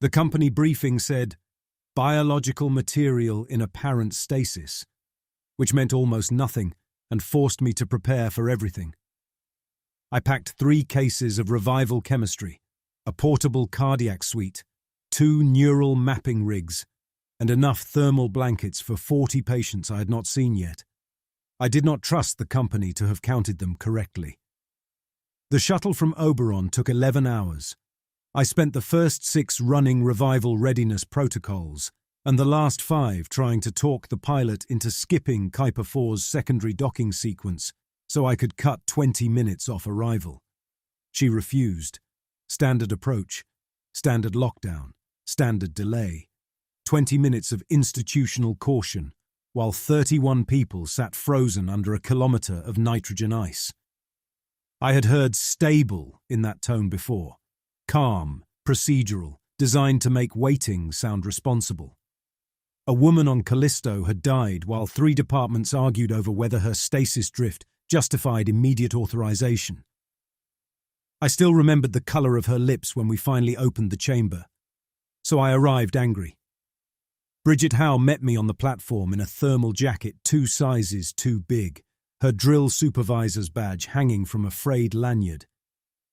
The company briefing said, biological material in apparent stasis, which meant almost nothing and forced me to prepare for everything. I packed 3 cases of revival chemistry, a portable cardiac suite, 2 neural mapping rigs, and enough thermal blankets for 40 patients I had not seen yet. I did not trust the company to have counted them correctly. The shuttle from Oberon took 11 hours. I spent the first 6 running revival readiness protocols, and the last 5 trying to talk the pilot into skipping Kyper 4's secondary docking sequence so I could cut 20 minutes off arrival. She refused. Standard approach, standard lockdown, standard delay. 20 minutes of institutional caution, while 31 people sat frozen under a kilometre of nitrogen ice. I had heard stable in that tone before. Calm, procedural, designed to make waiting sound responsible. A woman on Callisto had died while 3 departments argued over whether her stasis drift justified immediate authorization. I still remembered the colour of her lips when we finally opened the chamber, so I arrived angry. Bridget Howe met me on the platform in a thermal jacket 2 sizes too big, her drill supervisor's badge hanging from a frayed lanyard.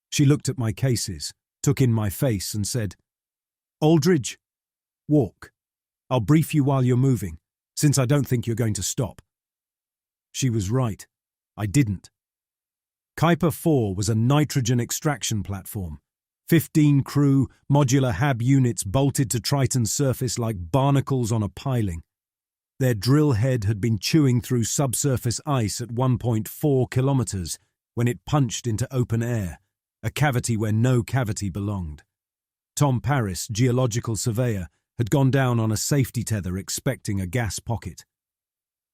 She looked at my cases, took in my face and said, "Aldridge, walk. I'll brief you while you're moving, since I don't think you're going to stop." She was right. I didn't. Kyper 4 was a nitrogen extraction platform. 15 crew, modular HAB units bolted to Triton's surface like barnacles on a piling. Their drill head had been chewing through subsurface ice at 1.4 kilometers when it punched into open air, a cavity where no cavity belonged. Tom Paris, geological surveyor, had gone down on a safety tether expecting a gas pocket.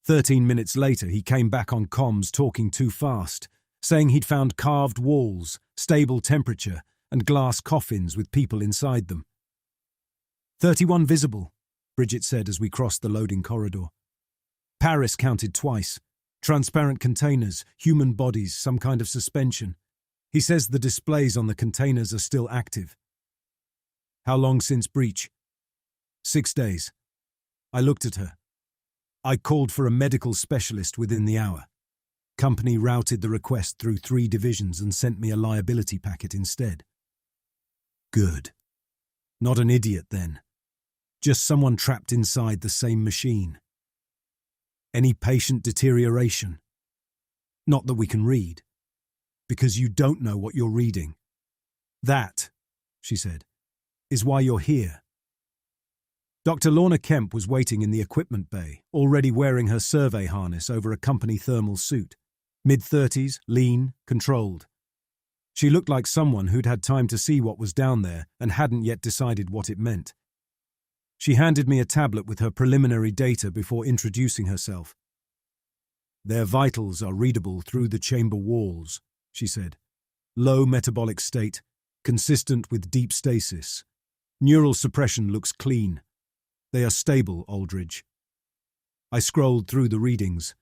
13 minutes later, he came back on comms talking too fast, saying he'd found carved walls, stable temperature, and glass coffins with people inside them. 31 visible, Bridget said as we crossed the loading corridor. Paris counted twice. Transparent containers, human bodies, some kind of suspension. He says the displays on the containers are still active. How long since breach? 6 days. I looked at her. I called for a medical specialist within the hour. Company routed the request through 3 divisions and sent me a liability packet instead. Good. Not an idiot then. Just someone trapped inside the same machine. Any patient deterioration? Not that we can read. Because you don't know what you're reading. That, she said, is why you're here. Dr. Lorna Kemp was waiting in the equipment bay, already wearing her survey harness over a company thermal suit. Mid-30s, lean, controlled. She looked like someone who'd had time to see what was down there and hadn't yet decided what it meant. She handed me a tablet with her preliminary data before introducing herself. Their vitals are readable through the chamber walls, she said. Low metabolic state, consistent with deep stasis. Neural suppression looks clean. They are stable, Aldridge. I scrolled through the readings.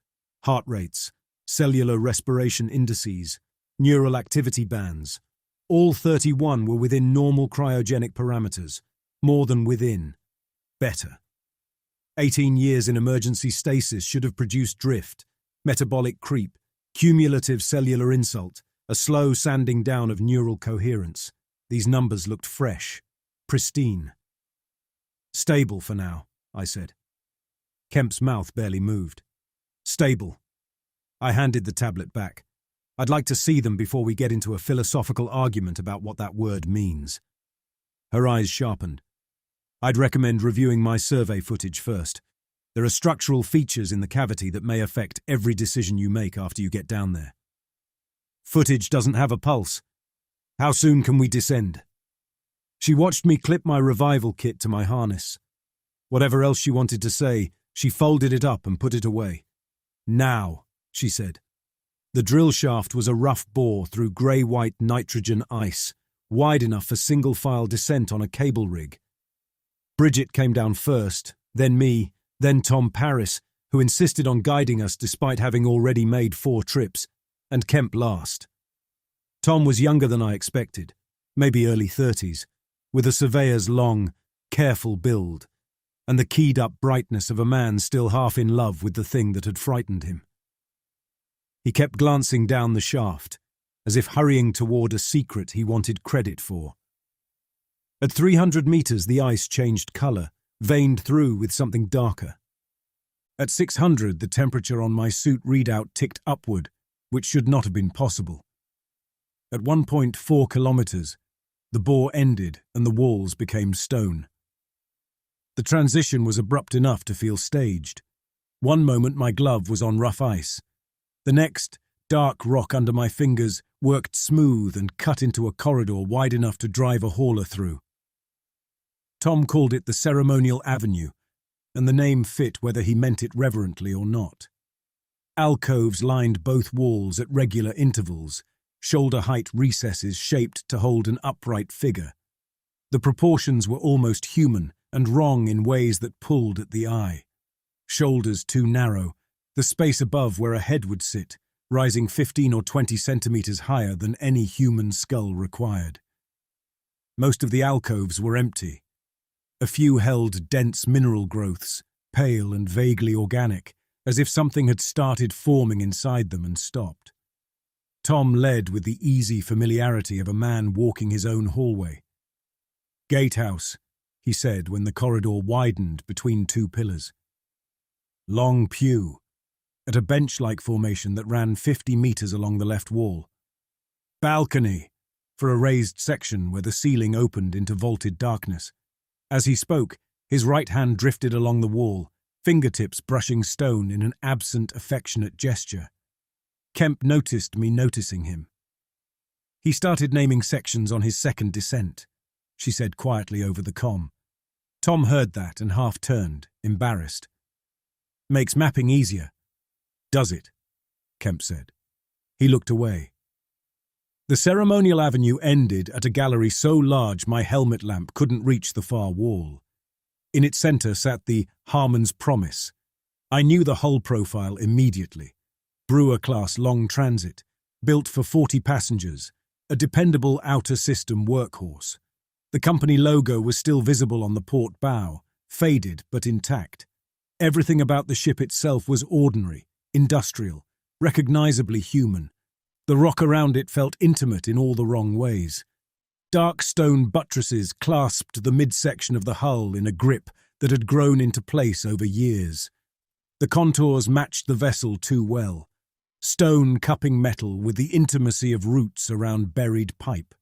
Heart rates, cellular respiration indices, neural activity bands. All 31 were within normal cryogenic parameters, more than within. Better. 18 years in emergency stasis should have produced drift, metabolic creep, cumulative cellular insult, a slow sanding down of neural coherence. These numbers looked fresh, pristine. Stable for now, I said. Kemp's mouth barely moved. Stable. I handed the tablet back. I'd like to see them before we get into a philosophical argument about what that word means. Her eyes sharpened. I'd recommend reviewing my survey footage first. There are structural features in the cavity that may affect every decision you make after you get down there. Footage doesn't have a pulse. How soon can we descend? She watched me clip my revival kit to my harness. Whatever else she wanted to say, she folded it up and put it away. Now, she said. The drill shaft was a rough bore through grey-white nitrogen ice, wide enough for single-file descent on a cable rig. Bridget came down first, then me, then Tom Paris, who insisted on guiding us despite having already made 4 trips, and Kemp last. Tom was younger than I expected, maybe early 30s, with a surveyor's long, careful build, and the keyed-up brightness of a man still half in love with the thing that had frightened him. He kept glancing down the shaft, as if hurrying toward a secret he wanted credit for. At 300 meters, the ice changed color, veined through with something darker. At 600, the temperature on my suit readout ticked upward, which should not have been possible. At 1.4 kilometers, the bore ended and the walls became stone. The transition was abrupt enough to feel staged. One moment my glove was on rough ice. The next, dark rock under my fingers worked smooth and cut into a corridor wide enough to drive a hauler through. Tom called it the Ceremonial Avenue, and the name fit whether he meant it reverently or not. Alcoves lined both walls at regular intervals, shoulder-height recesses shaped to hold an upright figure. The proportions were almost human and wrong in ways that pulled at the eye. Shoulders too narrow, the space above where a head would sit, rising 15 or 20 centimeters higher than any human skull required. Most of the alcoves were empty. A few held dense mineral growths, pale and vaguely organic, as if something had started forming inside them and stopped. Tom led with the easy familiarity of a man walking his own hallway. "Gatehouse," he said when the corridor widened between two pillars. "Long pew," at a bench-like formation that ran 50 meters along the left wall. "Balcony," for a raised section where the ceiling opened into vaulted darkness. As he spoke, his right hand drifted along the wall, fingertips brushing stone in an absent, affectionate gesture. Kemp noticed me noticing him. "He started naming sections on his second descent," she said quietly over the comm. Tom heard that and half turned, embarrassed. "Makes mapping easier." "Does it?" Kemp said. He looked away. The ceremonial avenue ended at a gallery so large my helmet lamp couldn't reach the far wall. In its center sat the Harmon's Promise. I knew the hull profile immediately. Brewer-class long transit, built for 40 passengers, a dependable outer system workhorse. The company logo was still visible on the port bow, faded but intact. Everything about the ship itself was ordinary, industrial, recognizably human. The rock around it felt intimate in all the wrong ways. Dark stone buttresses clasped the midsection of the hull in a grip that had grown into place over years. The contours matched the vessel too well. Stone cupping metal with the intimacy of roots around buried pipe.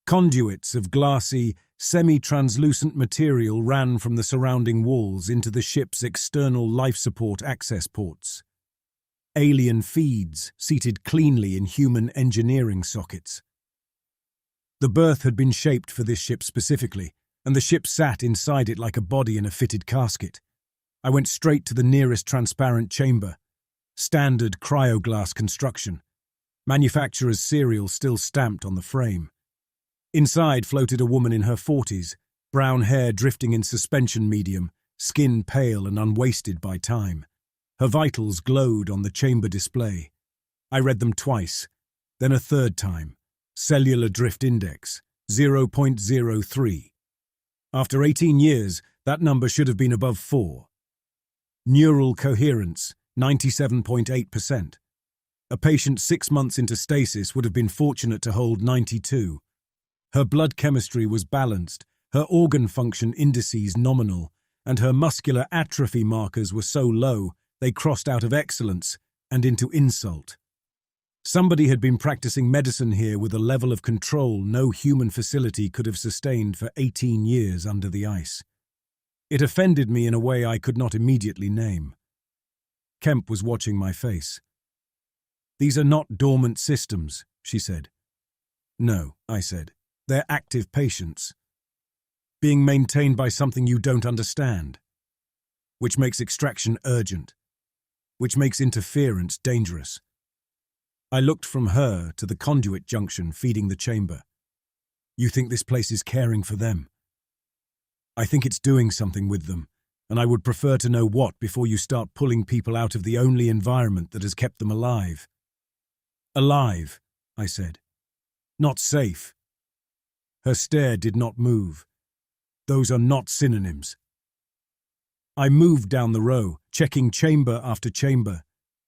Conduits of glassy, semi-translucent material ran from the surrounding walls into the ship's external life support access ports. Alien feeds seated cleanly in human engineering sockets. The berth had been shaped for this ship specifically, and the ship sat inside it like a body in a fitted casket. I went straight to the nearest transparent chamber. Standard cryoglass construction. Manufacturer's serial still stamped on the frame. Inside floated a woman in her 40s, brown hair drifting in suspension medium, skin pale and unwasted by time. Her vitals glowed on the chamber display. I read them twice, then a third time. Cellular drift index, 0.03. After 18 years, that number should have been above 4. Neural coherence, 97.8%. A patient 6 months into stasis would have been fortunate to hold 92. Her blood chemistry was balanced, her organ function indices nominal, and her muscular atrophy markers were so low they crossed out of excellence and into insult. Somebody had been practicing medicine here with a level of control no human facility could have sustained for 18 years under the ice. It offended me in a way I could not immediately name. Kemp was watching my face. "These are not dormant systems," she said. "No," I said. "They're active patients. Being maintained by something you don't understand. Which makes extraction urgent. Which makes interference dangerous." I looked from her to the conduit junction feeding the chamber. "You think this place is caring for them?" "I think it's doing something with them, and I would prefer to know what before you start pulling people out of the only environment that has kept them alive." "Alive," I said. "Not safe." Her stare did not move. Those are not synonyms. I moved down the row, checking chamber after chamber.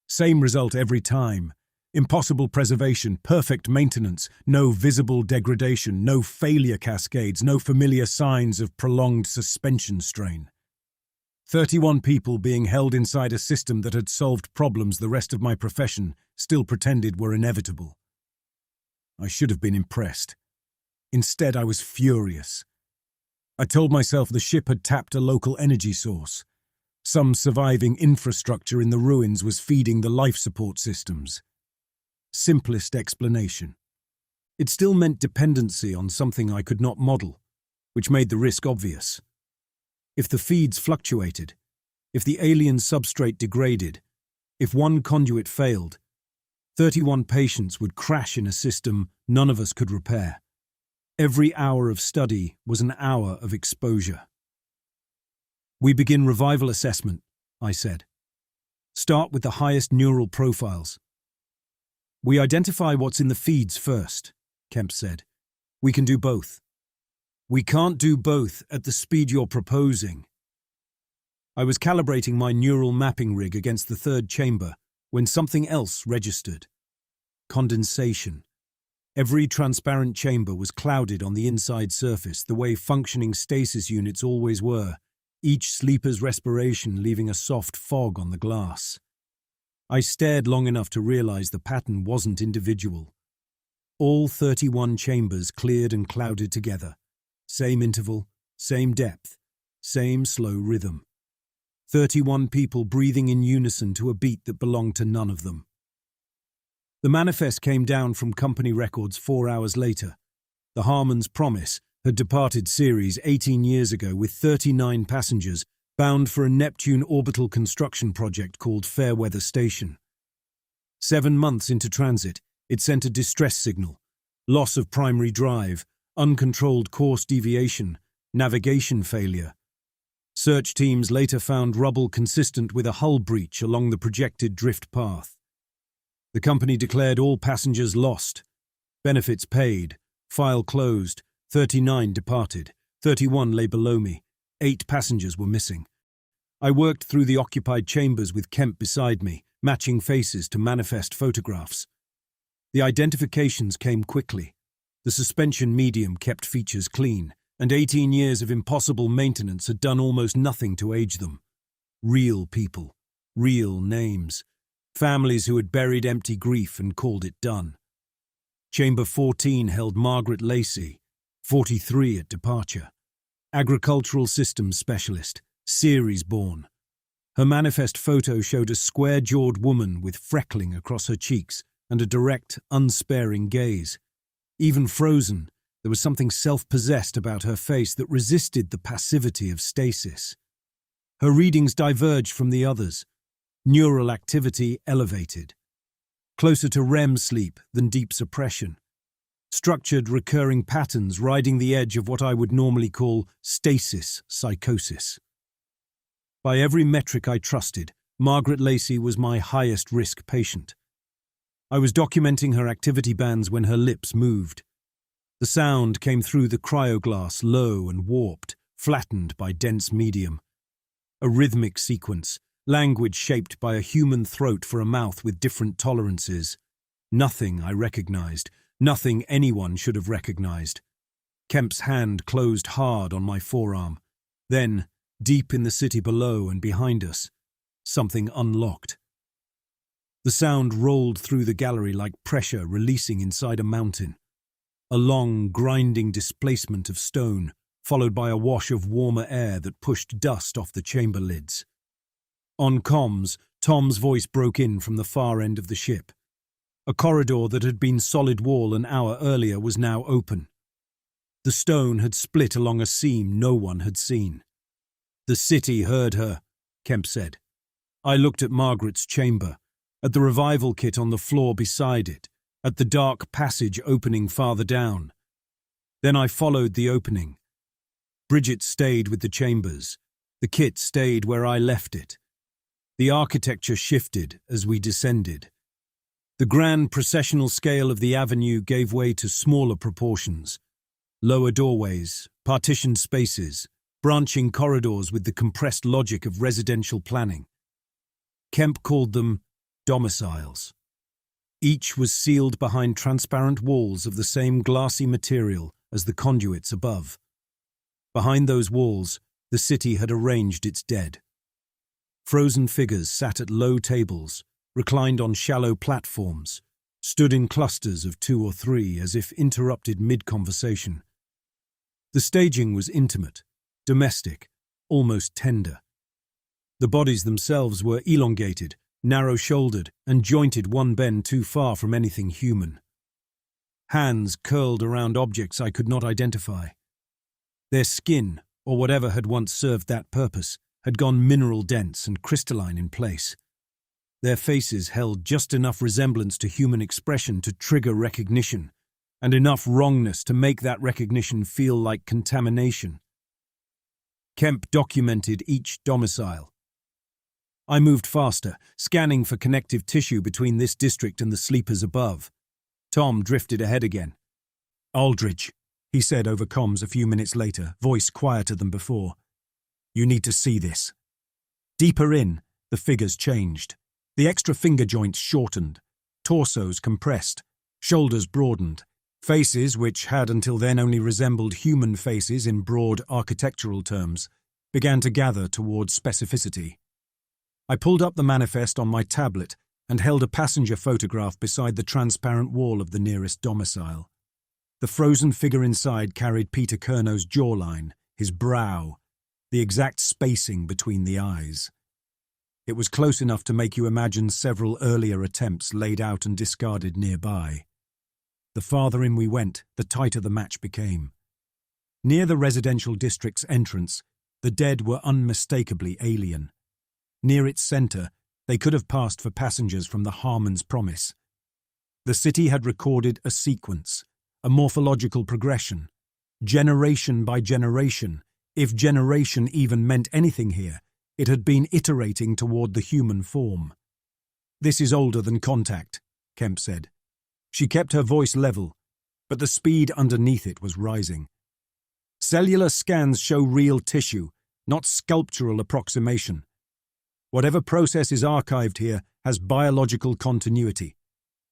Same result every time. Impossible preservation, perfect maintenance, no visible degradation, no failure cascades, no familiar signs of prolonged suspension strain. 31 people being held inside a system that had solved problems the rest of my profession still pretended were inevitable. I should have been impressed. Instead, I was furious. I told myself the ship had tapped a local energy source. Some surviving infrastructure in the ruins was feeding the life support systems. Simplest explanation. It still meant dependency on something I could not model, which made the risk obvious. If the feeds fluctuated, if the alien substrate degraded, if one conduit failed, 31 patients would crash in a system none of us could repair. Every hour of study was an hour of exposure. We begin revival assessment, I said. Start with the highest neural profiles. We identify what's in the feeds first, Kemp said. We can do both. We can't do both at the speed you're proposing. I was calibrating my neural mapping rig against the third chamber when something else registered. Condensation. Every transparent chamber was clouded on the inside surface, the way functioning stasis units always were, each sleeper's respiration leaving a soft fog on the glass. I stared long enough to realize the pattern wasn't individual. All 31 chambers cleared and clouded together. Same interval, same depth, same slow rhythm. 31 people breathing in unison to a beat that belonged to none of them. The manifest came down from company records 4 hours later. The Harmon's Promise had departed Ceres 18 years ago with 39 passengers bound for a Neptune orbital construction project called Fairweather Station. 7 months into transit, it sent a distress signal, loss of primary drive, uncontrolled course deviation, navigation failure. Search teams later found rubble consistent with a hull breach along the projected drift path. The company declared all passengers lost, benefits paid, file closed, 39 departed, 31 lay below me, 8 passengers were missing. I worked through the occupied chambers with Kemp beside me, matching faces to manifest photographs. The identifications came quickly. The suspension medium kept features clean, and 18 years of impossible maintenance had done almost nothing to age them. Real people, real names, families who had buried empty grief and called it done. Chamber 14 held Margaret Lacey, 43 at departure. Agricultural systems specialist, Ceres-born. Her manifest photo showed a square-jawed woman with freckling across her cheeks and a direct, unsparing gaze. Even frozen, there was something self-possessed about her face that resisted the passivity of stasis. Her readings diverged from the others. Neural activity elevated. Closer to REM sleep than deep suppression. Structured, recurring patterns riding the edge of what I would normally call stasis psychosis. By every metric I trusted, Margaret Lacey was my highest-risk patient. I was documenting her activity bands when her lips moved. The sound came through the cryoglass, low and warped, flattened by dense medium. A rhythmic sequence, language shaped by a human throat for a mouth with different tolerances. Nothing I recognized. Nothing anyone should have recognized. Kemp's hand closed hard on my forearm. Then, deep in the city below and behind us, something unlocked. The sound rolled through the gallery like pressure releasing inside a mountain. A long, grinding displacement of stone, followed by a wash of warmer air that pushed dust off the chamber lids. On comms, Tom's voice broke in from the far end of the ship. A corridor that had been solid wall an hour earlier was now open. The stone had split along a seam no one had seen. The city heard her, Kemp said. I looked at Margaret's chamber, at the revival kit on the floor beside it, at the dark passage opening farther down. Then I followed the opening. Bridget stayed with the chambers. The kit stayed where I left it. The architecture shifted as we descended. The grand processional scale of the avenue gave way to smaller proportions. Lower doorways, partitioned spaces, branching corridors with the compressed logic of residential planning. Kemp called them domiciles. Each was sealed behind transparent walls of the same glassy material as the conduits above. Behind those walls, the city had arranged its dead. Frozen figures sat at low tables, reclined on shallow platforms, stood in clusters of 2 or 3 as if interrupted mid-conversation. The staging was intimate, domestic, almost tender. The bodies themselves were elongated, narrow-shouldered, and jointed one bend too far from anything human. Hands curled around objects I could not identify. Their skin, or whatever had once served that purpose, had gone mineral-dense and crystalline in place. Their faces held just enough resemblance to human expression to trigger recognition, and enough wrongness to make that recognition feel like contamination. Kemp documented each domicile. I moved faster, scanning for connective tissue between this district and the sleepers above. Tom drifted ahead again. "Aldridge," he said over comms a few minutes later, voice quieter than before. "You need to see this." Deeper in, the figures changed. The extra finger joints shortened, torsos compressed, shoulders broadened. Faces, which had until then only resembled human faces in broad architectural terms, began to gather toward specificity. I pulled up the manifest on my tablet and held a passenger photograph beside the transparent wall of the nearest domicile. The frozen figure inside carried Peter Curno's jawline, his brow, the exact spacing between the eyes. It was close enough to make you imagine several earlier attempts laid out and discarded nearby. The farther in we went, the tighter the match became. Near the residential district's entrance, the dead were unmistakably alien. Near its centre, they could have passed for passengers from the Harmon's Promise. The city had recorded a sequence, a morphological progression. Generation by generation, if generation even meant anything here, it had been iterating toward the human form. "This is older than contact," Kemp said. She kept her voice level, but the speed underneath it was rising. "Cellular scans show real tissue, not sculptural approximation. Whatever process is archived here has biological continuity.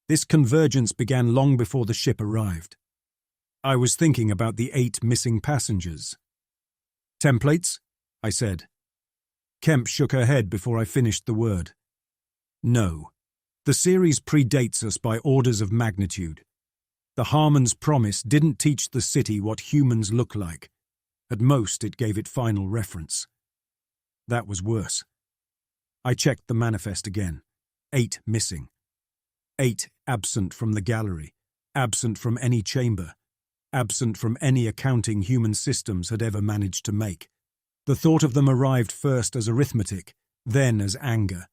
This convergence began long before the ship arrived." I was thinking about the 8 missing passengers. "Templates?" I said. Kemp shook her head before I finished the word. "No. The series predates us by orders of magnitude. The Harmon's Promise didn't teach the city what humans look like. At most, it gave it final reference. That was worse." I checked the manifest again. 8 missing. 8 absent from the gallery, absent from any chamber, absent from any accounting human systems had ever managed to make. The thought of them arrived first as arithmetic, then as anger.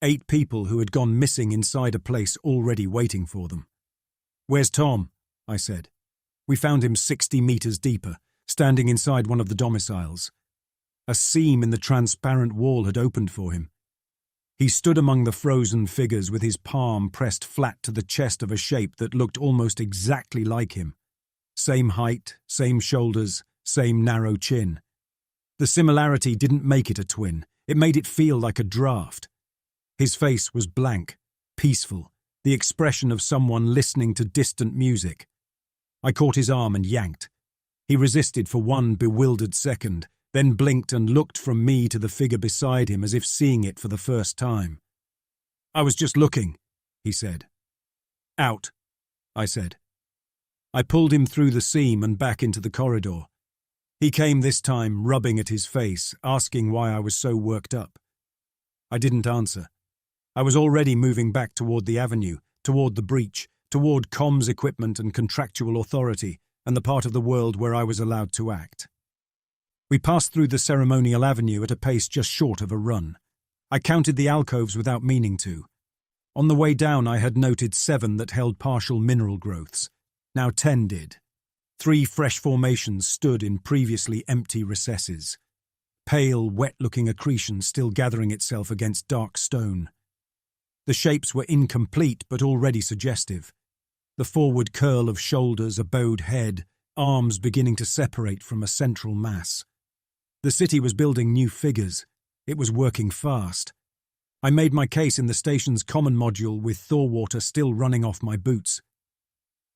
8 people who had gone missing inside a place already waiting for them. "Where's Tom?" I said. We found him 60 meters deeper, standing inside one of the domiciles. A seam in the transparent wall had opened for him. He stood among the frozen figures with his palm pressed flat to the chest of a shape that looked almost exactly like him. Same height, same shoulders, same narrow chin. The similarity didn't make it a twin, it made it feel like a draft. His face was blank, peaceful, the expression of someone listening to distant music. I caught his arm and yanked. He resisted for one bewildered second, then blinked and looked from me to the figure beside him as if seeing it for the first time. "I was just looking," he said. "Out," I said. I pulled him through the seam and back into the corridor. He came this time, rubbing at his face, asking why I was so worked up. I didn't answer. I was already moving back toward the avenue, toward the breach, toward comms equipment and contractual authority, and the part of the world where I was allowed to act. We passed through the ceremonial avenue at a pace just short of a run. I counted the alcoves without meaning to. On the way down I had noted 7 that held partial mineral growths. Now 10 did. 3 fresh formations stood in previously empty recesses. Pale, wet-looking accretion still gathering itself against dark stone. The shapes were incomplete but already suggestive. The forward curl of shoulders, a bowed head, arms beginning to separate from a central mass. The city was building new figures. It was working fast. I made my case in the station's common module with thaw water still running off my boots.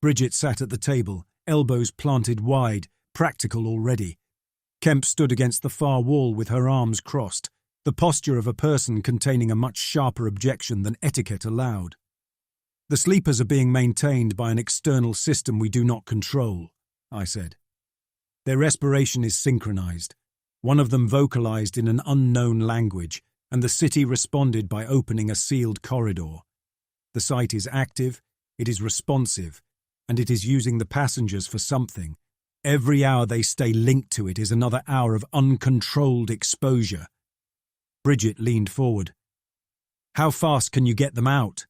Bridget sat at the table, elbows planted wide, practical already. Kemp stood against the far wall with her arms crossed, the posture of a person containing a much sharper objection than etiquette allowed. The sleepers are being maintained by an external system we do not control, I said. Their respiration is synchronized. One of them vocalized in an unknown language, and the city responded by opening a sealed corridor. The site is active, it is responsive, and it is using the passengers for something. Every hour they stay linked to it is another hour of uncontrolled exposure. Bridget leaned forward. How fast can you get them out?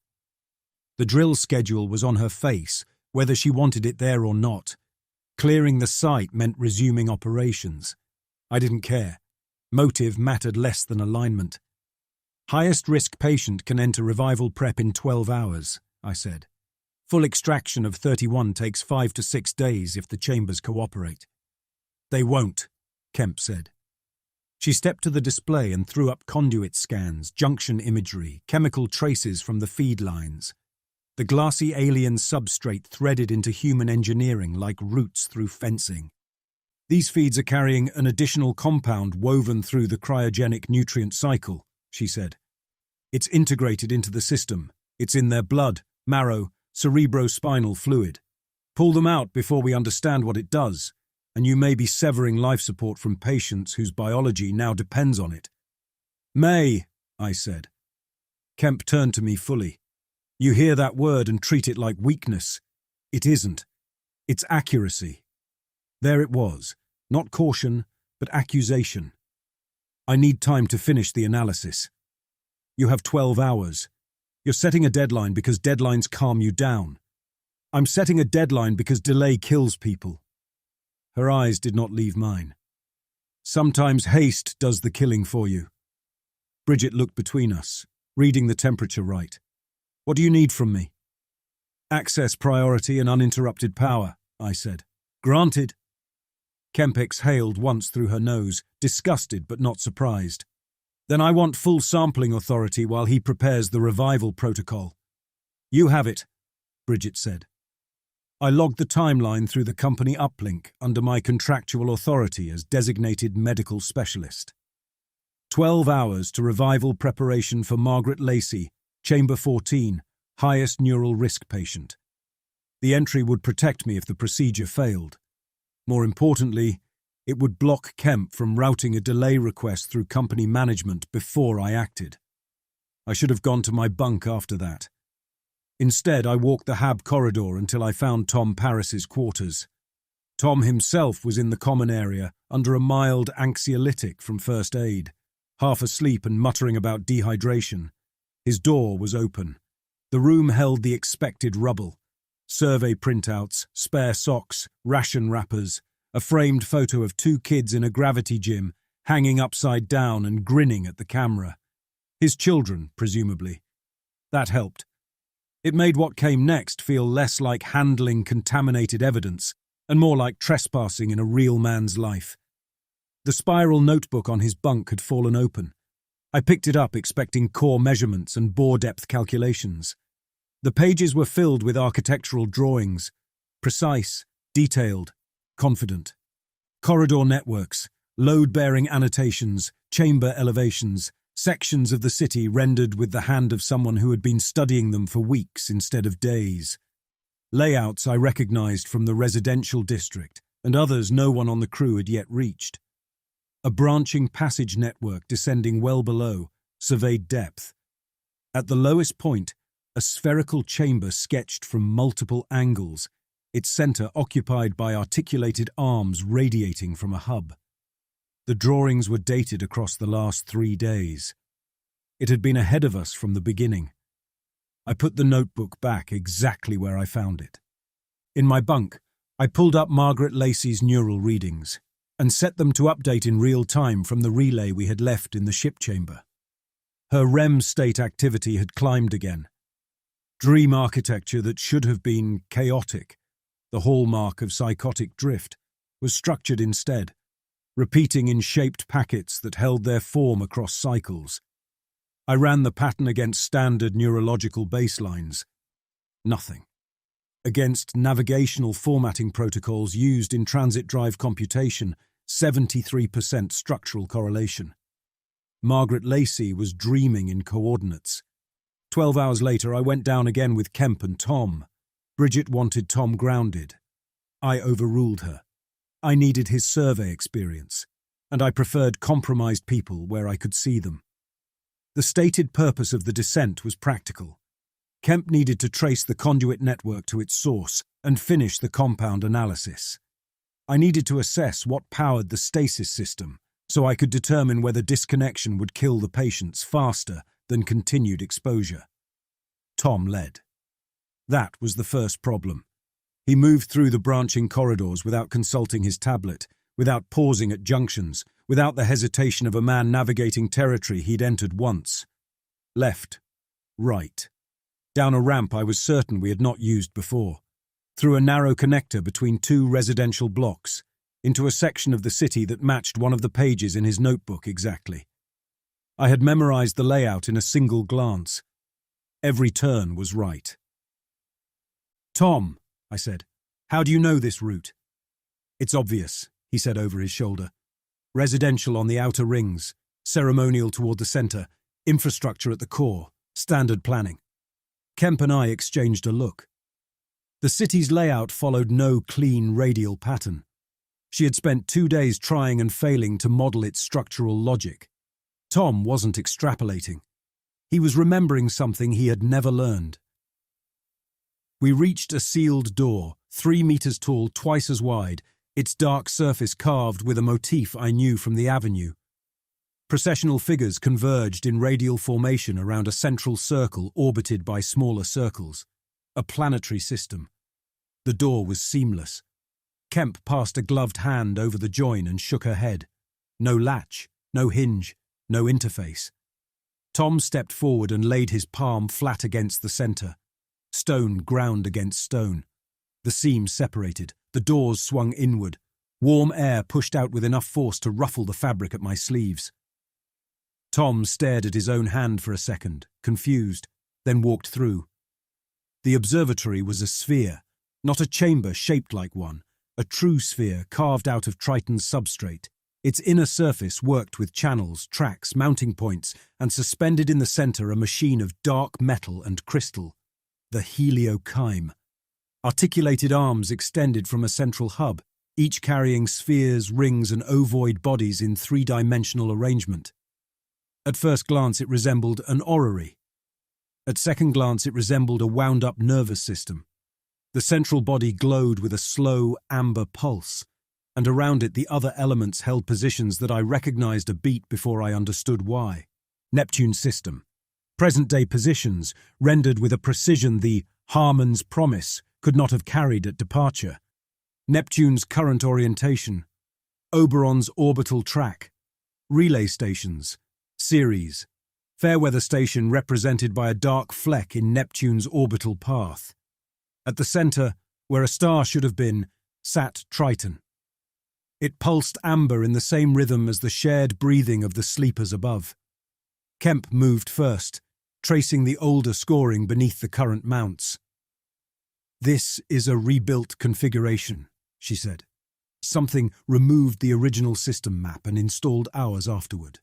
The drill schedule was on her face, whether she wanted it there or not. Clearing the site meant resuming operations. I didn't care. Motive mattered less than alignment. Highest risk patient can enter revival prep in 12 hours, I said. Full extraction of 31 takes 5 to 6 days if the chambers cooperate. They won't, Kemp said. She stepped to the display and threw up conduit scans, junction imagery, chemical traces from the feed lines. The glassy alien substrate threaded into human engineering like roots through fencing. These feeds are carrying an additional compound woven through the cryogenic nutrient cycle, she said. It's integrated into the system. It's in their blood, marrow, cerebrospinal fluid. Pull them out before we understand what it does, and you may be severing life support from patients whose biology now depends on it. May, I said. Kemp turned to me fully. You hear that word and treat it like weakness. It isn't. It's accuracy. There it was, not caution, but accusation. I need time to finish the analysis. You have 12 hours. You're setting a deadline because deadlines calm you down. I'm setting a deadline because delay kills people. Her eyes did not leave mine. Sometimes haste does the killing for you. Bridget looked between us, reading the temperature right. What do you need from me? Access priority and uninterrupted power, I said. Granted. Kemp exhaled once through her nose, disgusted but not surprised. Then I want full sampling authority while he prepares the revival protocol. You have it, Bridget said. I logged the timeline through the company uplink under my contractual authority as designated medical specialist. 12 hours to revival preparation for Margaret Lacey, Chamber 14, highest neural risk patient. The entry would protect me if the procedure failed. More importantly, it would block Kemp from routing a delay request through company management before I acted. I should have gone to my bunk after that. Instead, I walked the Hab corridor until I found Tom Paris's quarters. Tom himself was in the common area under a mild anxiolytic from first aid, half asleep and muttering about dehydration. His door was open. The room held the expected rubble. Survey printouts, spare socks, ration wrappers, a framed photo of 2 kids in a gravity gym hanging upside down and grinning at the camera. His children, presumably. That helped. It made what came next feel less like handling contaminated evidence and more like trespassing in a real man's life. The spiral notebook on his bunk had fallen open. I picked it up expecting core measurements and bore depth calculations. The pages were filled with architectural drawings, precise, detailed, confident. Corridor networks, load-bearing annotations, chamber elevations, sections of the city rendered with the hand of someone who had been studying them for weeks instead of days. Layouts I recognized from the residential district, and others no one on the crew had yet reached. A branching passage network descending well below surveyed depth. At the lowest point, a spherical chamber sketched from multiple angles, its center occupied by articulated arms radiating from a hub. The drawings were dated across the last 3 days. It had been ahead of us from the beginning. I put the notebook back exactly where I found it. In my bunk, I pulled up Margaret Lacey's neural readings and set them to update in real time from the relay we had left in the ship chamber. Her REM state activity had climbed again. Dream architecture that should have been chaotic the hallmark of psychotic drift, was structured instead, repeating in shaped packets that held their form across cycles. I ran the pattern against standard neurological baselines. Nothing. Against navigational formatting protocols used in transit drive computation, 73% structural correlation. Margaret Lacey was dreaming in coordinates. 12 hours later, I went down again with Kemp and Tom. Bridget wanted Tom grounded. I overruled her. I needed his survey experience, and I preferred compromised people where I could see them. The stated purpose of the descent was practical. Kemp needed to trace the conduit network to its source and finish the compound analysis. I needed to assess what powered the stasis system, so I could determine whether disconnection would kill the patients faster than continued exposure. Tom led. That was the first problem. He moved through the branching corridors without consulting his tablet, without pausing at junctions, without the hesitation of a man navigating territory he'd entered once. Left. Right. Down a ramp I was certain we had not used before. Through a narrow connector between two residential blocks, into a section of the city that matched one of the pages in his notebook exactly. I had memorized the layout in a single glance. Every turn was right. "Tom," I said, "how do you know this route?" "It's obvious," he said over his shoulder. "Residential on the outer rings, ceremonial toward the center, infrastructure at the core, standard planning." Kemp and I exchanged a look. The city's layout followed no clean radial pattern. She had spent 2 days trying and failing to model its structural logic. Tom wasn't extrapolating. He was remembering something he had never learned. We reached a sealed door, 3 meters tall, twice as wide, its dark surface carved with a motif I knew from the avenue. Processional figures converged in radial formation around a central circle orbited by smaller circles. A planetary system. The door was seamless. Kemp passed a gloved hand over the join and shook her head. No latch, no hinge, no interface. Tom stepped forward and laid his palm flat against the center. Stone ground against stone. The seams separated. The doors swung inward. Warm air pushed out with enough force to ruffle the fabric at my sleeves. Tom stared at his own hand for a second, confused, then walked through. The observatory was a sphere, not a chamber shaped like one, a true sphere carved out of Triton's substrate. Its inner surface worked with channels, tracks, mounting points, and suspended in the center a machine of dark metal and crystal, the helioime. Articulated arms extended from a central hub, each carrying spheres, rings, and ovoid bodies in three-dimensional arrangement. At first glance it resembled an orrery. At second glance it resembled a wound-up nervous system. The central body glowed with a slow, amber pulse, and around it the other elements held positions that I recognized a beat before I understood why. Neptune's system. Present-day positions, rendered with a precision the Harmon's promise could not have carried at departure. Neptune's current orientation. Oberon's orbital track. Relay stations. Ceres. Fairweather Station represented by a dark fleck in Neptune's orbital path. At the center, where a star should have been, sat Triton. It pulsed amber in the same rhythm as the shared breathing of the sleepers above. Kemp moved first, tracing the older scoring beneath the current mounts. "This is a rebuilt configuration," she said. "Something removed the original system map and installed ours afterward.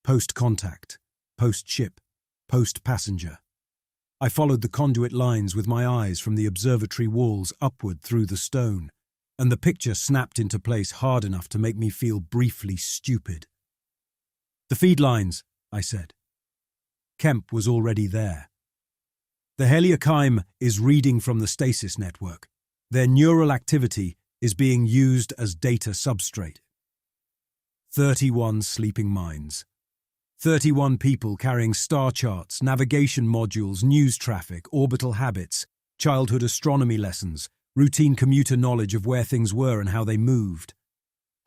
Post-contact, post-ship, post-passenger." I followed the conduit lines with my eyes from the observatory walls upward through the stone, and the picture snapped into place hard enough to make me feel briefly stupid. "The feed lines," I said. Kemp was already there. "The helioime is reading from the stasis network. Their neural activity is being used as data substrate." 31 sleeping minds. 31 people carrying star charts, navigation modules, news traffic, orbital habits, childhood astronomy lessons, routine commuter knowledge of where things were and how they moved.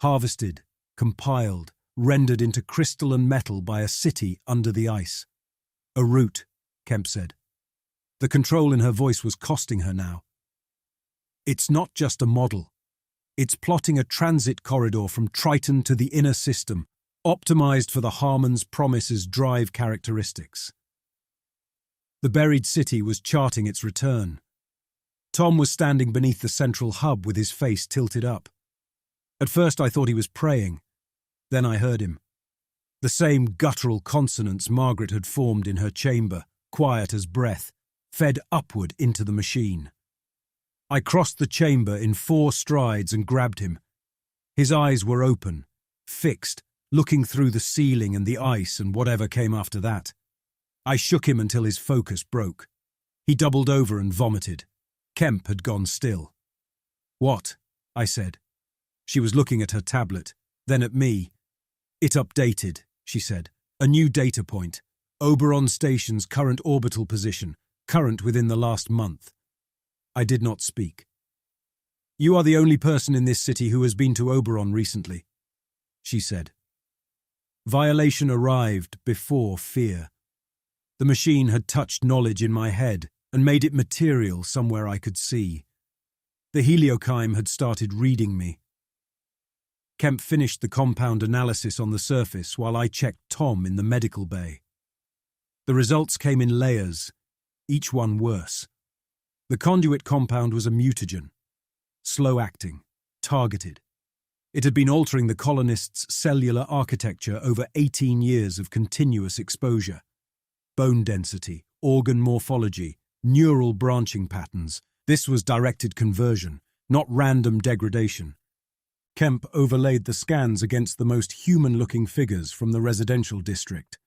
Harvested, compiled, rendered into crystal and metal by a city under the ice. "A route," Kemp said. The control in her voice was costing her now. It's not just a model. It's plotting a transit corridor from Triton to the inner system, optimized for the Harmon's Promise's drive characteristics. The buried city was charting its return. Tom was standing beneath the central hub with his face tilted up. At first I thought he was praying. Then I heard him. The same guttural consonants Margaret had formed in her chamber, quiet as breath, fed upward into the machine. I crossed the chamber in 4 strides and grabbed him. His eyes were open, fixed, looking through the ceiling and the ice and whatever came after that. I shook him until his focus broke. He doubled over and vomited. Kemp had gone still. "What?" I said. She was looking at her tablet, then at me. "It updated," she said. "A new data point. Oberon Station's current orbital position, current within the last month." I did not speak. "You are the only person in this city who has been to Oberon recently," she said. Violation arrived before fear. The machine had touched knowledge in my head and made it material somewhere I could see. The helioime had started reading me. Kemp finished the compound analysis on the surface while I checked Tom in the medical bay. The results came in layers, each one worse. The conduit compound was a mutagen, slow-acting, targeted. It had been altering the colonists' cellular architecture over 18 years of continuous exposure. Bone density, organ morphology, neural branching patterns. This was directed conversion, not random degradation. Kemp overlaid the scans against the most human-looking figures from the residential district.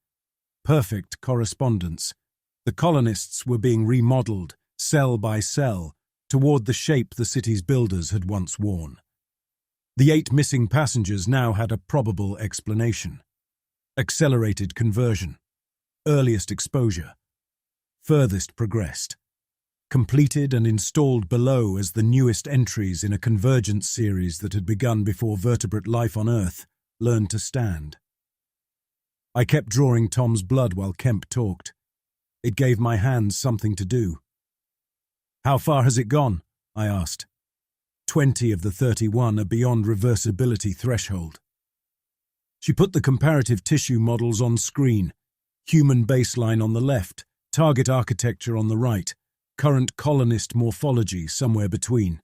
Perfect correspondence. The colonists were being remodeled, cell by cell, toward the shape the city's builders had once worn. The 8 missing passengers now had a probable explanation. Accelerated conversion. Earliest exposure. Furthest progressed. Completed and installed below as the newest entries in a Convergence series that had begun before vertebrate life on Earth learned to stand. I kept drawing Tom's blood while Kemp talked. It gave my hands something to do. "How far has it gone?" I asked. 20 of the 31 are beyond reversibility threshold. She put the comparative tissue models on screen. Human baseline on the left, target architecture on the right, current colonist morphology somewhere between.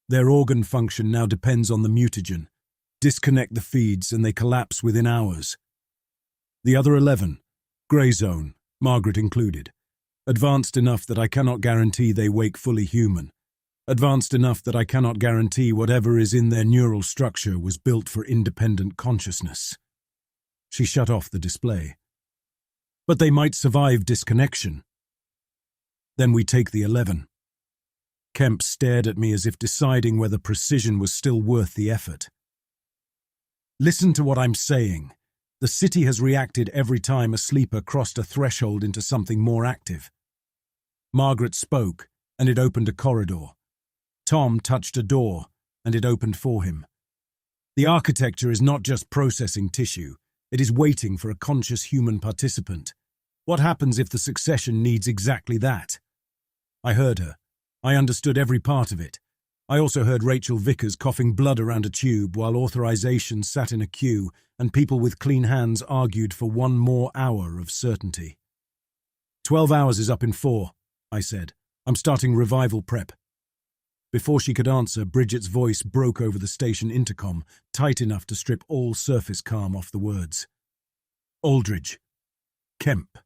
Their organ function now depends on the mutagen. Disconnect the feeds and they collapse within hours. The other 11, grey zone, Margaret included, advanced enough that I cannot guarantee they wake fully human. Advanced enough that I cannot guarantee whatever is in their neural structure was built for independent consciousness. She shut off the display. "But they might survive disconnection." "Then we take the 11. Kemp stared at me as if deciding whether precision was still worth the effort. "Listen to what I'm saying. The city has reacted every time a sleeper crossed a threshold into something more active." Margaret spoke, and it opened a corridor. Tom touched a door, and it opened for him. The architecture is not just processing tissue, it is waiting for a conscious human participant. What happens if the succession needs exactly that? I heard her. I understood every part of it. I also heard Rachel Vickers coughing blood around a tube while authorization sat in a queue and people with clean hands argued for 1 more hour of certainty. 12 hours is up in 4, I said. I'm starting revival prep. Before she could answer, Bridget's voice broke over the station intercom, tight enough to strip all surface calm off the words. Aldridge. Kemp.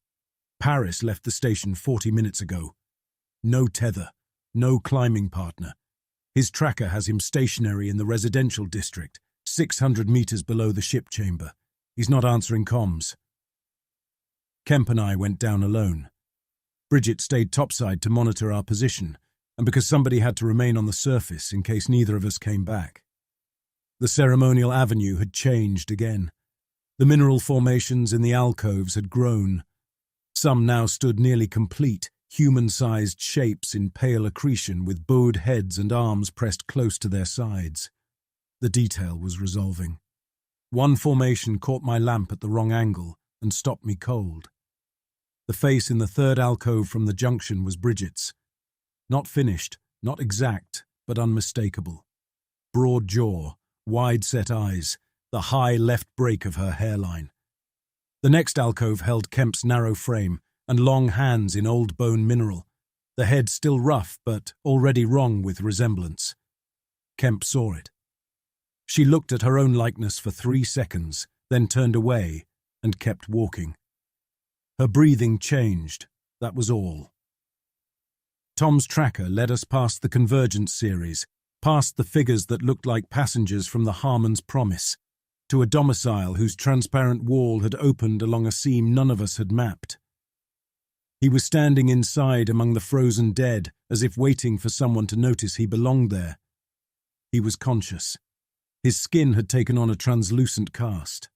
Paris left the station 40 minutes ago. No tether. No climbing partner. His tracker has him stationary in the residential district, 600 meters below the ship chamber. He's not answering comms. Kemp and I went down alone. Bridget stayed topside to monitor our position, and because somebody had to remain on the surface in case neither of us came back. The ceremonial avenue had changed again. The mineral formations in the alcoves had grown. Some now stood nearly complete, human-sized shapes in pale accretion with bowed heads and arms pressed close to their sides. The detail was resolving. One formation caught my lamp at the wrong angle and stopped me cold. The face in the third alcove from the junction was Bridget's. Not finished, not exact, but unmistakable. Broad jaw, wide-set eyes, the high left break of her hairline. The next alcove held Kemp's narrow frame and long hands in old bone mineral, the head still rough but already wrong with resemblance. Kemp saw it. She looked at her own likeness for 3 seconds, then turned away and kept walking. Her breathing changed, that was all. Tom's tracker led us past the Convergence series, past the figures that looked like passengers from the Harmon's Promise, to a domicile whose transparent wall had opened along a seam none of us had mapped. He was standing inside among the frozen dead, as if waiting for someone to notice he belonged there. He was conscious. His skin had taken on a translucent cast.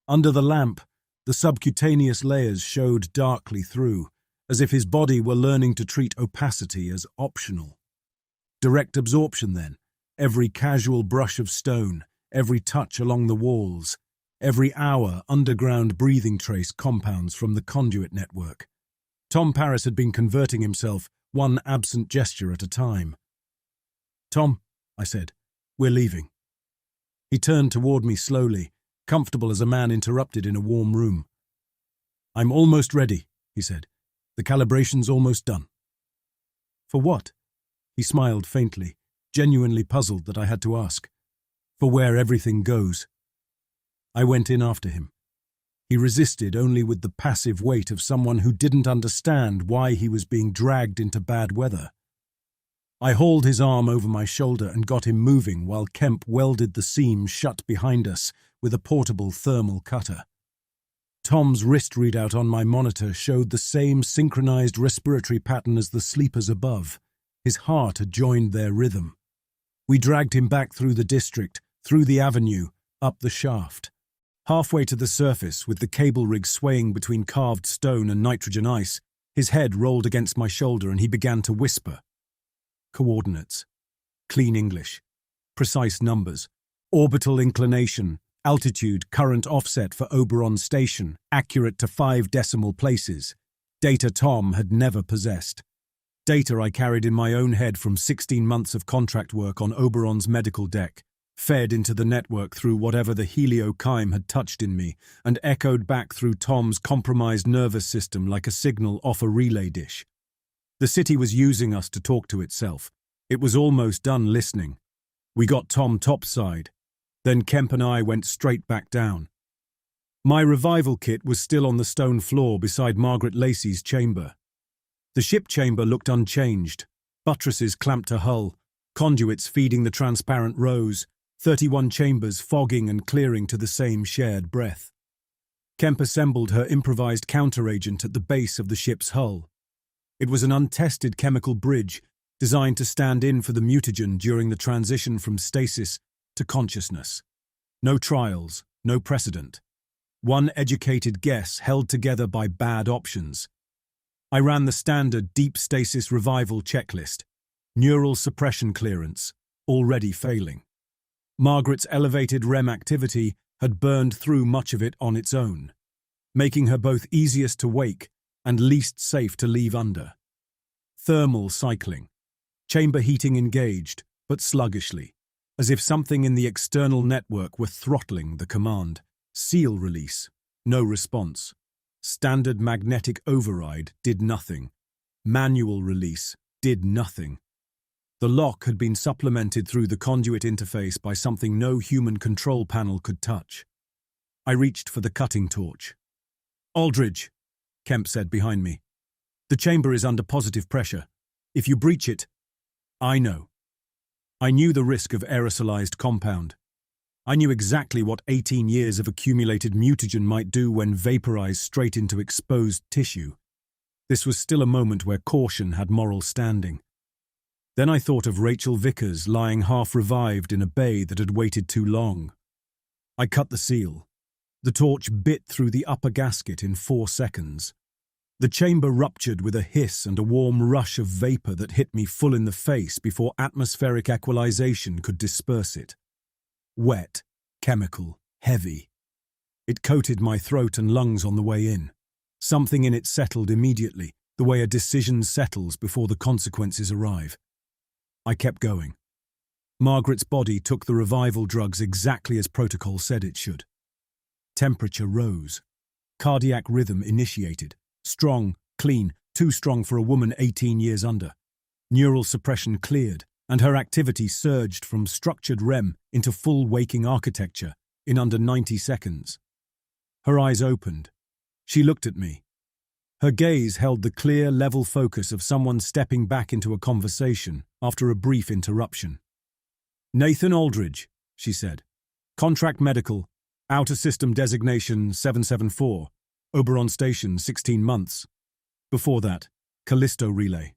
Under the lamp, the subcutaneous layers showed darkly through, as if his body were learning to treat opacity as optional. Direct absorption then, every casual brush of stone, every touch along the walls, every hour underground breathing trace compounds from the conduit network. Tom Paris had been converting himself, one absent gesture at a time. "Tom," I said, "we're leaving." He turned toward me slowly, comfortable as a man interrupted in a warm room. "I'm almost ready," he said. "The calibration's almost done." "For what?" He smiled faintly, genuinely puzzled that I had to ask. "For where everything goes." I went in after him. He resisted only with the passive weight of someone who didn't understand why he was being dragged into bad weather. I hauled his arm over my shoulder and got him moving while Kemp welded the seam shut behind us with a portable thermal cutter. Tom's wrist readout on my monitor showed the same synchronized respiratory pattern as the sleepers above. His heart had joined their rhythm. We dragged him back through the district, through the avenue, up the shaft. Halfway to the surface, with the cable rig swaying between carved stone and nitrogen ice, his head rolled against my shoulder and he began to whisper. Coordinates. Clean English. Precise numbers. Orbital inclination. Altitude, current offset for Oberon Station, accurate to 5 decimal places. Data Tom had never possessed. Data I carried in my own head from 16 months of contract work on Oberon's medical deck, fed into the network through whatever the helioime had touched in me, and echoed back through Tom's compromised nervous system like a signal off a relay dish. The city was using us to talk to itself. It was almost done listening. We got Tom topside. Then Kemp and I went straight back down. My revival kit was still on the stone floor beside Margaret Lacey's chamber. The ship chamber looked unchanged, buttresses clamped to hull, conduits feeding the transparent rows, 31 chambers fogging and clearing to the same shared breath. Kemp assembled her improvised counteragent at the base of the ship's hull. It was an untested chemical bridge designed to stand in for the mutagen during the transition from stasis to consciousness. No trials, no precedent. One educated guess held together by bad options. I ran the standard deep stasis revival checklist. Neural suppression clearance, already failing. Margaret's elevated REM activity had burned through much of it on its own, making her both easiest to wake and least safe to leave under. Thermal cycling. Chamber heating engaged, but sluggishly, as if something in the external network were throttling the command. Seal release. No response. Standard magnetic override did nothing. Manual release did nothing. The lock had been supplemented through the conduit interface by something no human control panel could touch. I reached for the cutting torch. "Aldridge," Kemp said behind me. "The chamber is under positive pressure. If you breach it..." "I know." I knew the risk of aerosolized compound. I knew exactly what 18 years of accumulated mutagen might do when vaporized straight into exposed tissue. This was still a moment where caution had moral standing. Then I thought of Rachel Vickers lying half-revived in a bay that had waited too long. I cut the seal. The torch bit through the upper gasket in 4 seconds. The chamber ruptured with a hiss and a warm rush of vapor that hit me full in the face before atmospheric equalization could disperse it. Wet, chemical, heavy. It coated my throat and lungs on the way in. Something in it settled immediately, the way a decision settles before the consequences arrive. I kept going. Margaret's body took the revival drugs exactly as protocol said it should. Temperature rose. Cardiac rhythm initiated. Strong, clean, too strong for a woman 18 years under. Neural suppression cleared, and her activity surged from structured REM into full waking architecture in under 90 seconds. Her eyes opened. She looked at me. Her gaze held the clear, level focus of someone stepping back into a conversation after a brief interruption. "Nathan Aldridge," she said. "Contract medical, outer system designation 774, Oberon Station 16 months. Before that, Callisto relay."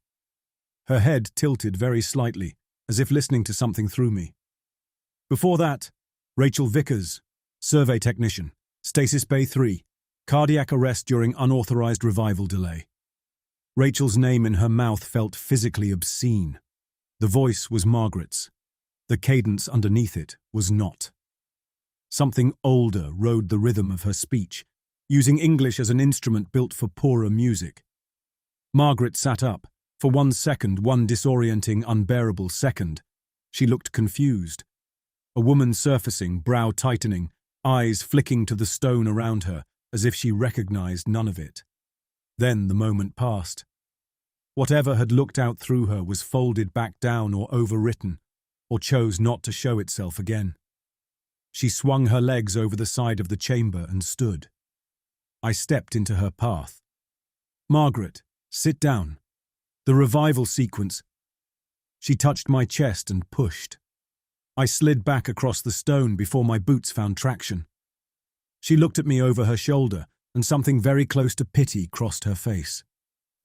Her head tilted very slightly, as if listening to something through me. "Before that, Rachel Vickers, survey technician, Stasis Bay 3, cardiac arrest during unauthorized revival delay." Rachel's name in her mouth felt physically obscene. The voice was Margaret's. The cadence underneath it was not. Something older rode the rhythm of her speech, using English as an instrument built for poorer music. Margaret sat up. For 1 second, one disorienting, unbearable second, she looked confused. A woman surfacing, brow tightening, eyes flicking to the stone around her, as if she recognized none of it. Then the moment passed. Whatever had looked out through her was folded back down or overwritten, or chose not to show itself again. She swung her legs over the side of the chamber and stood. I stepped into her path. "Margaret, sit down. The revival sequence." She touched my chest and pushed. I slid back across the stone before my boots found traction. She looked at me over her shoulder, and something very close to pity crossed her face.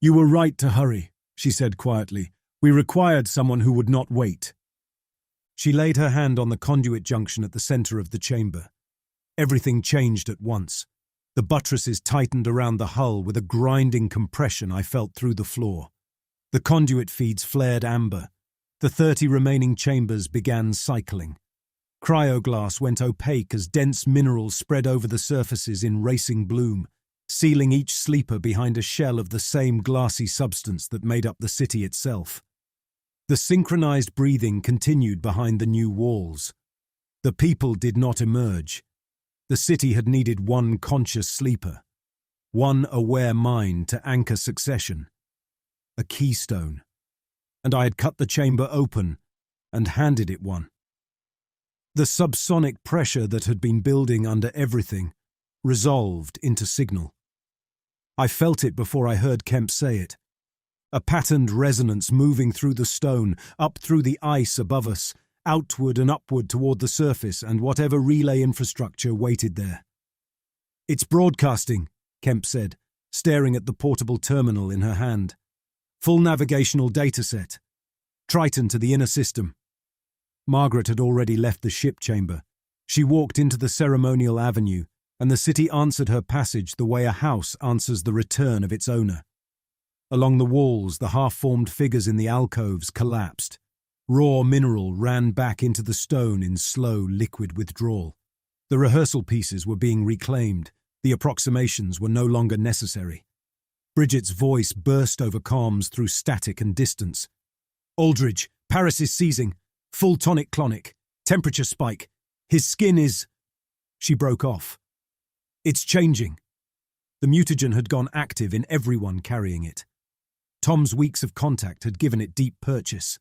"You were right to hurry," she said quietly. "We required someone who would not wait." She laid her hand on the conduit junction at the center of the chamber. Everything changed at once. The buttresses tightened around the hull with a grinding compression I felt through the floor. The conduit feeds flared amber. The 30 remaining chambers began cycling. Cryoglass went opaque as dense minerals spread over the surfaces in racing bloom, sealing each sleeper behind a shell of the same glassy substance that made up the city itself. The synchronized breathing continued behind the new walls. The people did not emerge. The city had needed one conscious sleeper, one aware mind to anchor succession. A keystone. And I had cut the chamber open and handed it one. The subsonic pressure that had been building under everything resolved into signal. I felt it before I heard Kemp say it. A patterned resonance moving through the stone, up through the ice above us, outward and upward toward the surface and whatever relay infrastructure waited there. "It's broadcasting," Kemp said, staring at the portable terminal in her hand. "Full navigational dataset. Triton to the inner system." Margaret had already left the ship chamber. She walked into the ceremonial avenue, and the city answered her passage the way a house answers the return of its owner. Along the walls, the half-formed figures in the alcoves collapsed. Raw mineral ran back into the stone in slow, liquid withdrawal. The rehearsal pieces were being reclaimed. The approximations were no longer necessary. Bridget's voice burst over comms through static and distance. "Aldridge, Paris is seizing. Full tonic-clonic. Temperature spike. His skin is..." She broke off. "It's changing." The mutagen had gone active in everyone carrying it. Tom's weeks of contact had given it deep purchase.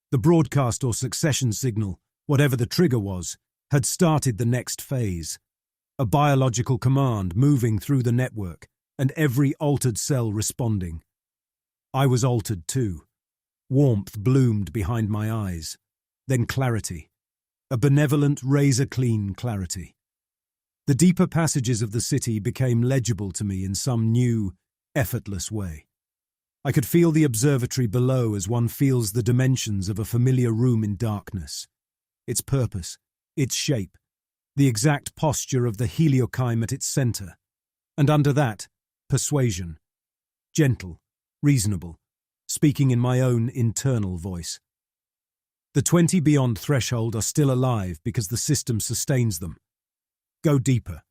The broadcast or succession signal, whatever the trigger was, had started the next phase. A biological command moving through the network, and every altered cell responding. I was altered too. Warmth bloomed behind my eyes. Then clarity. A benevolent, razor-clean clarity. The deeper passages of the city became legible to me in some new, effortless way. I could feel the observatory below as one feels the dimensions of a familiar room in darkness. Its purpose, its shape, the exact posture of the helioime at its center. And under that, persuasion. Gentle, reasonable, speaking in my own internal voice. The 20 beyond threshold are still alive because the system sustains them. Go deeper.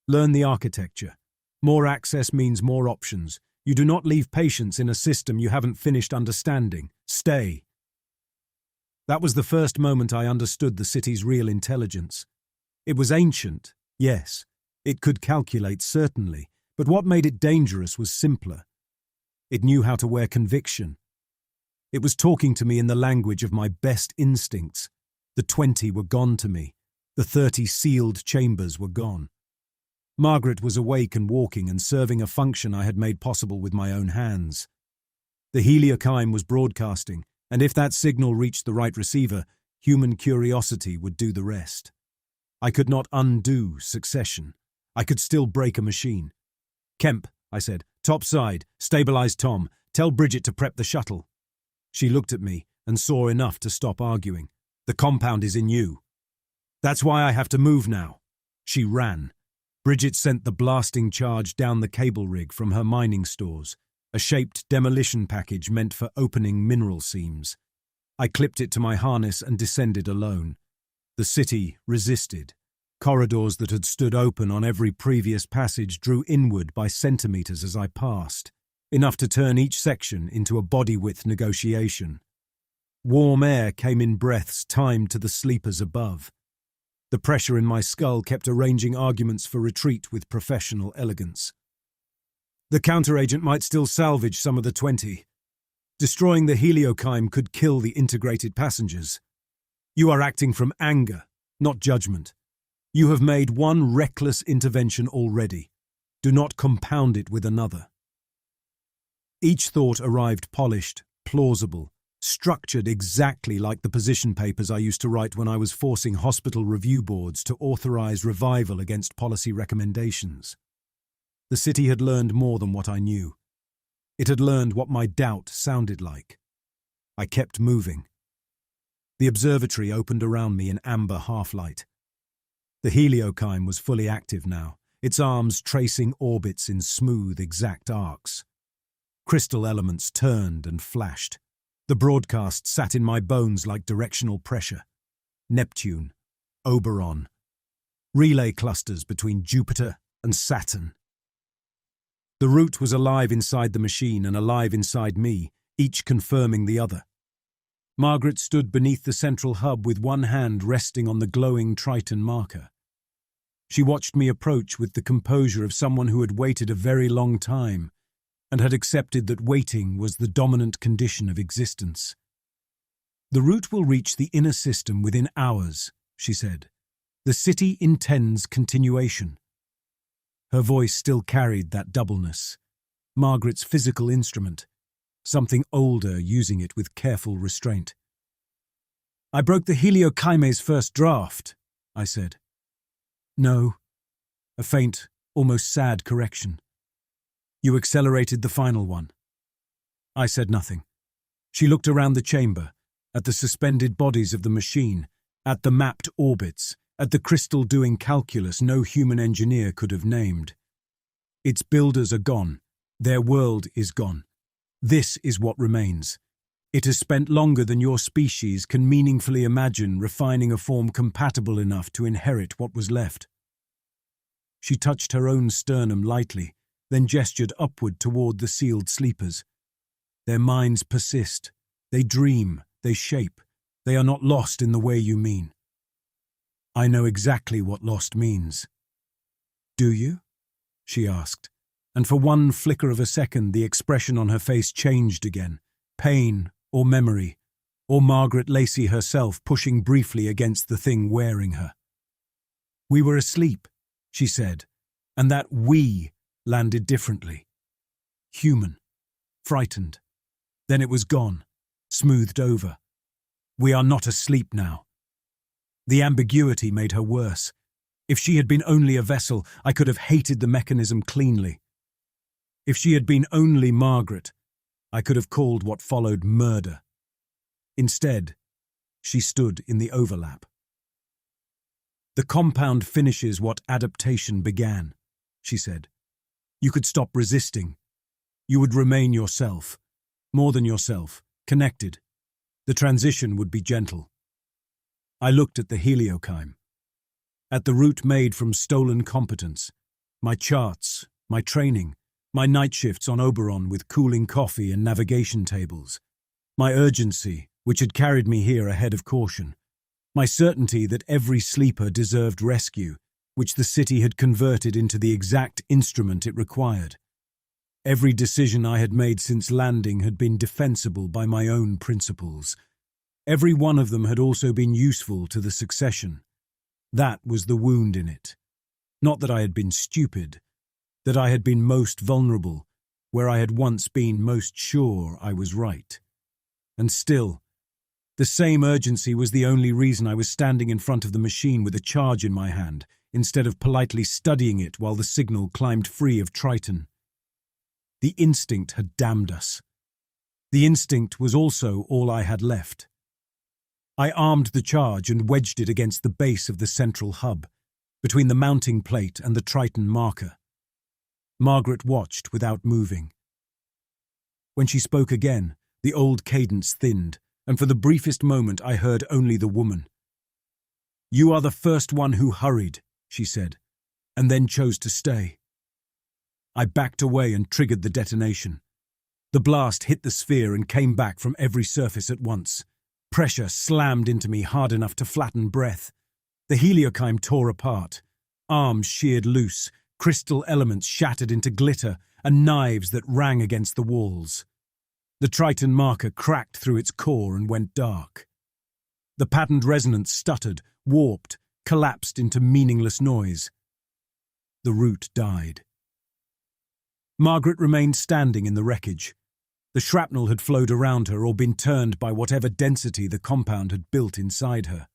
Learn the architecture. More access means more options. You do not leave patients in a system you haven't finished understanding. Stay. That was the first moment I understood the city's real intelligence. It was ancient, yes. It could calculate, certainly, but what made it dangerous was simpler. It knew how to wear conviction. It was talking to me in the language of my best instincts. The 20 were gone to me. The 30 sealed chambers were gone. Margaret was awake and walking and serving a function I had made possible with my own hands. The helioime was broadcasting, and if that signal reached the right receiver, human curiosity would do the rest. I could not undo succession. I could still break a machine. "Kemp," I said, "topside, stabilize Tom, tell Bridget to prep the shuttle." She looked at me and saw enough to stop arguing. "The compound is in you." "That's why I have to move now." She ran. Bridget sent the blasting charge down the cable rig from her mining stores, a shaped demolition package meant for opening mineral seams. I clipped it to my harness and descended alone. The city resisted. Corridors that had stood open on every previous passage drew inward by centimeters as I passed, enough to turn each section into a body-width negotiation. Warm air came in breaths timed to the sleepers above. The pressure in my skull kept arranging arguments for retreat with professional elegance. The counteragent might still salvage some of the 20. Destroying the helioime could kill the integrated passengers. You are acting from anger, not judgment. You have made one reckless intervention already. Do not compound it with another. Each thought arrived polished, plausible, structured exactly like the position papers I used to write when I was forcing hospital review boards to authorize revival against policy recommendations. The city had learned more than what I knew. It had learned what my doubt sounded like. I kept moving. The observatory opened around me in amber half-light. The helioime was fully active now, its arms tracing orbits in smooth, exact arcs. Crystal elements turned and flashed. The broadcast sat in my bones like directional pressure. Neptune, Oberon, relay clusters between Jupiter and Saturn. The root was alive inside the machine and alive inside me, each confirming the other. Margaret stood beneath the central hub with one hand resting on the glowing Triton marker. She watched me approach with the composure of someone who had waited a very long time and had accepted that waiting was the dominant condition of existence. "The route will reach the inner system within hours," she said. "The city intends continuation." Her voice still carried that doubleness. Margaret's physical instrument, something older using it with careful restraint. "I broke the heliocaime's first draft," I said. "No," a faint, almost sad correction. "You accelerated the final one." I said nothing. She looked around the chamber, at the suspended bodies of the machine, at the mapped orbits, at the crystal doing calculus no human engineer could have named. "Its builders are gone. Their world is gone. This is what remains. It has spent longer than your species can meaningfully imagine refining a form compatible enough to inherit what was left." She touched her own sternum lightly, then gestured upward toward the sealed sleepers. "Their minds persist. They dream. They shape. They are not lost in the way you mean." "I know exactly what lost means." "Do you?" she asked, and for one flicker of a second the expression on her face changed again. Pain, or memory, or Margaret Lacey herself pushing briefly against the thing wearing her. "We were asleep," she said, "and that 'we' landed differently. Human. Frightened. Then it was gone, smoothed over. We are not asleep now." The ambiguity made her worse. If she had been only a vessel, I could have hated the mechanism cleanly. If she had been only Margaret, I could have called what followed murder. Instead, she stood in the overlap. "The compound finishes what adaptation began," she said. "You could stop resisting. You would remain yourself, more than yourself, connected. The transition would be gentle." I looked at the helioime, at the route made from stolen competence, my charts, my training, my night shifts on Oberon with cooling coffee and navigation tables, my urgency, which had carried me here ahead of caution. My certainty that every sleeper deserved rescue, which the city had converted into the exact instrument it required. Every decision I had made since landing had been defensible by my own principles. Every one of them had also been useful to the succession. That was the wound in it. Not that I had been stupid, that I had been most vulnerable, where I had once been most sure I was right. And still, the same urgency was the only reason I was standing in front of the machine with a charge in my hand, instead of politely studying it while the signal climbed free of Triton. The instinct had damned us. The instinct was also all I had left. I armed the charge and wedged it against the base of the central hub, between the mounting plate and the Triton marker. Margaret watched without moving. When she spoke again, the old cadence thinned, and for the briefest moment I heard only the woman. "You are the first one who hurried," she said, and then chose to stay. I backed away and triggered the detonation. The blast hit the sphere and came back from every surface at once. Pressure slammed into me hard enough to flatten breath. The helioime tore apart. Arms sheared loose, crystal elements shattered into glitter, and knives that rang against the walls. The Triton marker cracked through its core and went dark. The patterned resonance stuttered, warped, collapsed into meaningless noise. The root died. Margaret remained standing in the wreckage. The shrapnel had flowed around her or been turned by whatever density the compound had built inside her.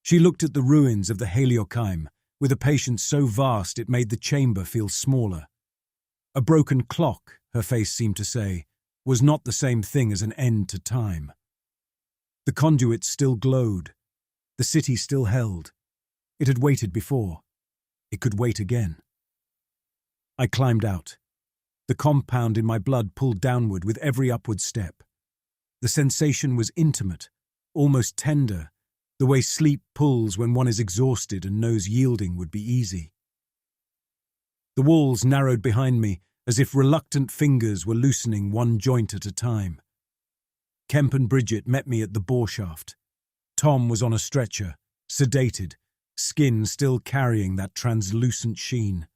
She looked at the ruins of the helioime with a patience so vast it made the chamber feel smaller. A broken clock, her face seemed to say, was not the same thing as an end to time. The conduit still glowed. The city still held. It had waited before. It could wait again. I climbed out. The compound in my blood pulled downward with every upward step. The sensation was intimate, almost tender, the way sleep pulls when one is exhausted and knows yielding would be easy. The walls narrowed behind me as if reluctant fingers were loosening one joint at a time. Kemp and Bridget met me at the bore shaft. Tom was on a stretcher, sedated, skin still carrying that translucent sheen.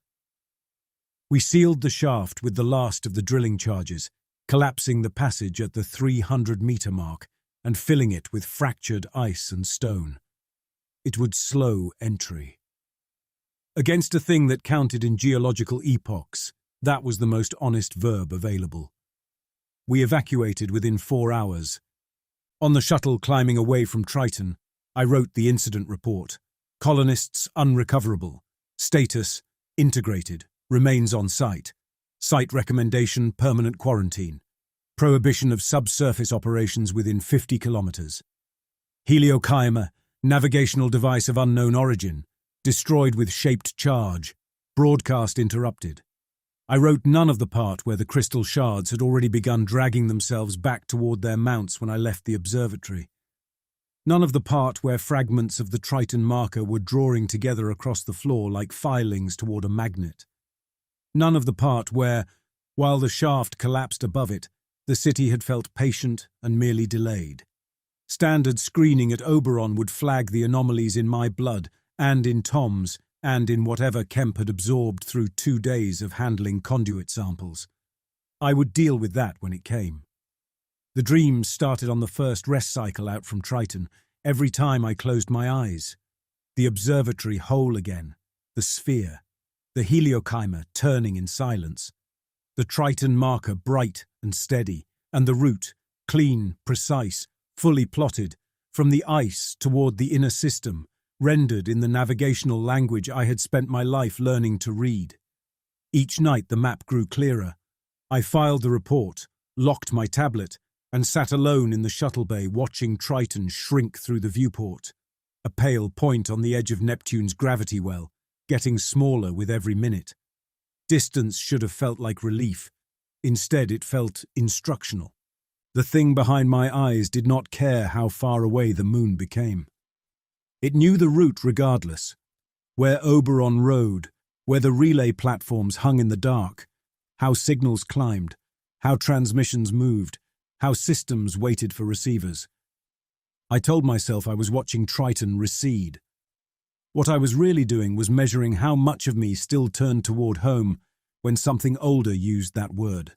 We sealed the shaft with the last of the drilling charges, collapsing the passage at the 300-meter mark and filling it with fractured ice and stone. It would slow entry. Against a thing that counted in geological epochs, that was the most honest verb available. We evacuated within 4 hours. On the shuttle climbing away from Triton, I wrote the incident report. Colonists unrecoverable. Status integrated. Remains on site. Site recommendation permanent quarantine. Prohibition of subsurface operations within 50 kilometers. Helioime, navigational device of unknown origin. Destroyed with shaped charge. Broadcast interrupted. I wrote none of the part where the crystal shards had already begun dragging themselves back toward their mounts when I left the observatory. None of the part where fragments of the Triton marker were drawing together across the floor like filings toward a magnet. None of the part where, while the shaft collapsed above it, the city had felt patient and merely delayed. Standard screening at Oberon would flag the anomalies in my blood and in Tom's and in whatever Kemp had absorbed through 2 days of handling conduit samples. I would deal with that when it came. The dreams started on the first rest cycle out from Triton, every time I closed my eyes. The observatory whole again, the sphere, the helioime turning in silence, the Triton marker bright and steady, and the route, clean, precise, fully plotted, from the ice toward the inner system, rendered in the navigational language I had spent my life learning to read. Each night the map grew clearer. I filed the report, locked my tablet, and sat alone in the shuttle bay watching Triton shrink through the viewport, a pale point on the edge of Neptune's gravity well, getting smaller with every minute. Distance should have felt like relief. Instead, it felt instructional. The thing behind my eyes did not care how far away the moon became. It knew the route regardless. Where Oberon rode, where the relay platforms hung in the dark, how signals climbed, how transmissions moved, how systems waited for receivers. I told myself I was watching Triton recede. What I was really doing was measuring how much of me still turned toward home when something older used that word.